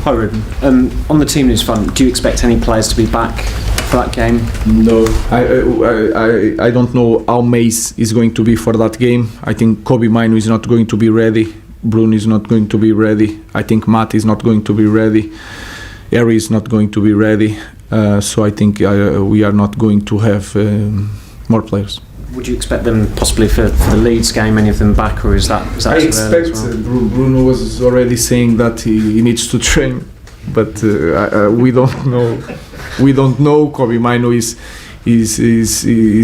Hi Ruben. On the team news front, do you expect any players to be back for that game? No, I don't know how Mace is going to be for that game. I think Kobe Mino is not going to be ready. Bruno is not going to be ready. I think Matt is not going to be ready. Harry is not going to be ready. So I think we are not going to have more players. Would you expect them possibly for the Leeds game, any of them back, or is that I expect Bruno was already saying that he needs to train, but we don't know. We don't know. Kobe Mino is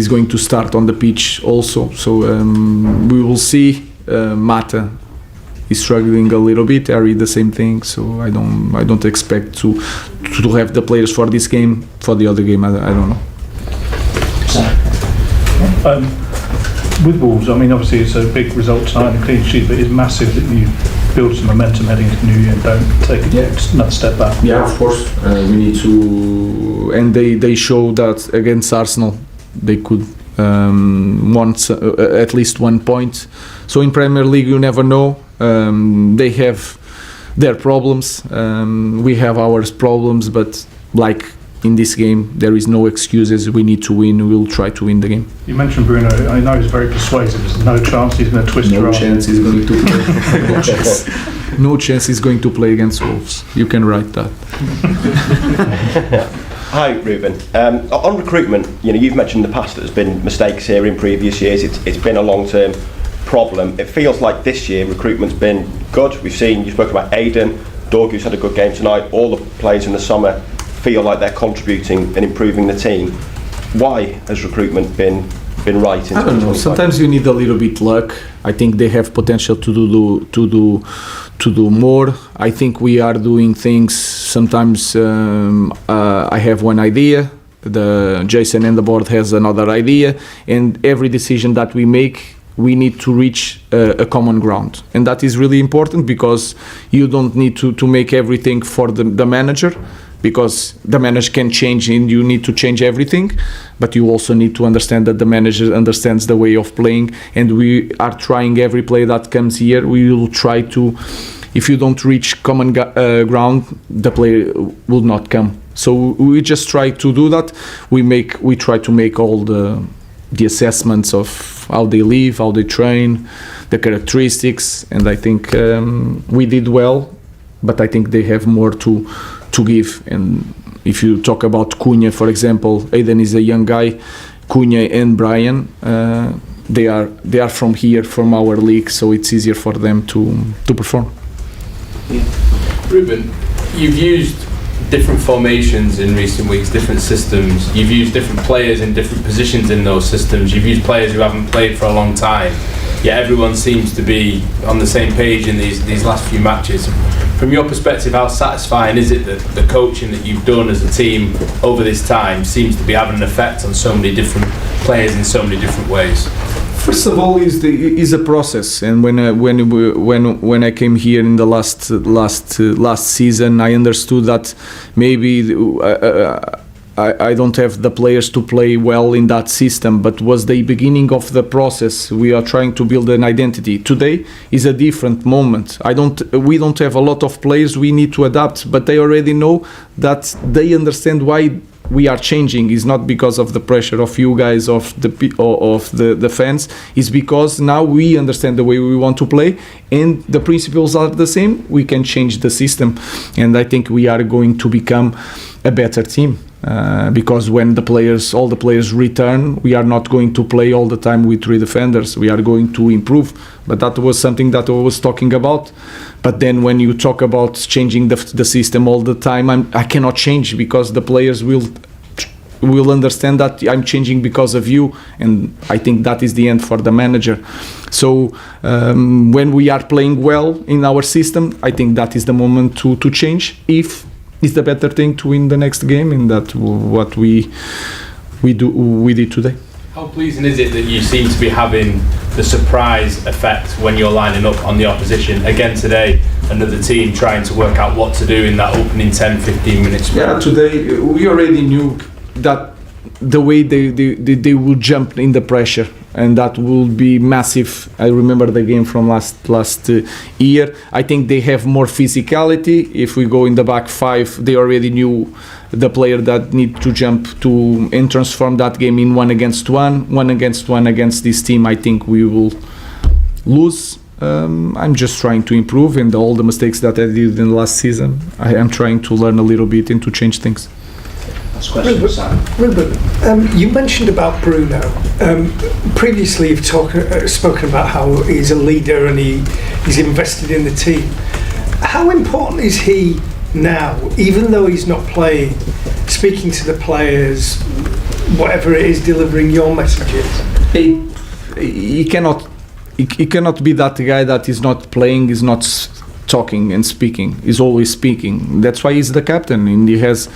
going to start on the pitch also, so we will see. Mata is struggling a little bit. Harry the same thing. So I don't expect to have the players for this game. For the other game, I don't know. With Wolves, I mean, obviously it's a big result tonight and a clean sheet, but it's massive that you build some momentum heading into the new year and don't take another step back. Yeah, of course. We need to, and they show that against Arsenal they could want at least 1 point. So in Premier League you never know. They have their problems. We have our problems, but like in this game, there is no excuses. We need to win. We will try to win the game. You mentioned Bruno. I know he's very persuasive. There's no chance he's going to twist your arm. No chance he's going to play. No chance. No chance he's going to play against Wolves. You can write that. Hi, Ruben. On recruitment, you've mentioned in the past that there's been mistakes here in previous years. It's been a long-term problem. It feels like this year recruitment's been good. We've seen, you spoke about Aiden, Dorgu's had a good game tonight. All the players in the summer feel like they're contributing and improving the team. Why has recruitment been right? I don't know. Sometimes you need a little bit luck. I think they have potential to do more. I think we are doing things. Sometimes I have one idea. Jason and the board has another idea, and every decision that we make, we need to reach a common ground, and that is really important because you don't need to make everything for the manager. Because the manager can change and you need to change everything, but you also need to understand that the manager understands the way of playing, and we are trying every play that comes here. We will try to, if you don't reach common ground, the player will not come. So we just try to do that. We try to make all the assessments of how they live, how they train, the characteristics, and I think we did well, but I think they have more to give. And if you talk about Cunha, for example, Aiden is a young guy. Cunha and Brian, they are from here, from our league, so it's easier for them to perform. Yeah. Ruben, you've used different formations in recent weeks, different systems. You've used different players in different positions in those systems. You've used players who haven't played for a long time. Yet everyone seems to be on the same page in these last few matches. From your perspective, how satisfying is it that the coaching that you've done as a team over this time seems to be having an effect on so many different players in so many different ways? First of all, is a process, and when I came here in the last season, I understood that maybe I don't have the players to play well in that system, but was the beginning of the process. We are trying to build an identity. Today is a different moment. We don't have a lot of players. We need to adapt, but they already know that they understand why we are changing. Is not because of the pressure of you guys, of the fans. It's because now we understand the way we want to play, and the principles are the same. We can change the system, and I think we are going to become a better team. Because when all the players return, we are not going to play all the time with 3 defenders. We are going to improve, but that was something that I was talking about. But then when you talk about changing the system all the time, I cannot change, because the players will understand that I'm changing because of you, and I think that is the end for the manager. So when we are playing well in our system, I think that is the moment to change. If it's the better thing to win the next game, and that's what we did today. How pleasing is it that you seem to be having the surprise effect when you're lining up on the opposition? Again today, another team trying to work out what to do in that opening 10-15 minutes. Yeah, today we already knew that the way they will jump in the pressure, and that will be massive. I remember the game from last year. I think they have more physicality. If we go in the back five, they already knew the player that need to jump to and transform that game in 1-against-1 against this team. I think we will lose. I'm just trying to improve, and all the mistakes that I did in the last season, I am trying to learn a little bit and to change things. Ruben, you mentioned about Bruno. Previously, you've spoken about how he's a leader and he's invested in the team. How important is he now, even though he's not playing, speaking to the players, whatever it is, delivering your messages? He cannot be that guy that is not playing, is not talking and speaking. He's always speaking. That's why he's the captain, and he has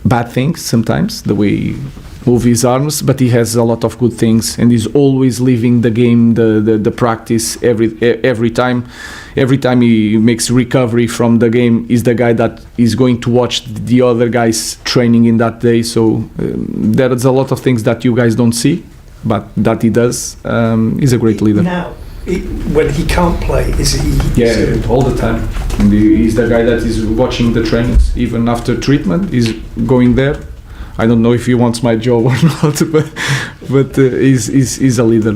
bad things sometimes, the way he moves his arms, but he has a lot of good things, and he's always leaving the game, the practice every time he makes recovery from the game. He's the guy that is going to watch the other guys training in that day. So there's a lot of things that you guys don't see, but that he does. He's a great leader. Now, when he can't play, is he? Yeah, all the time. And he's the guy that is watching the trainings, even after treatment. He's going there. I don't know if he wants my job or not, but he's a leader.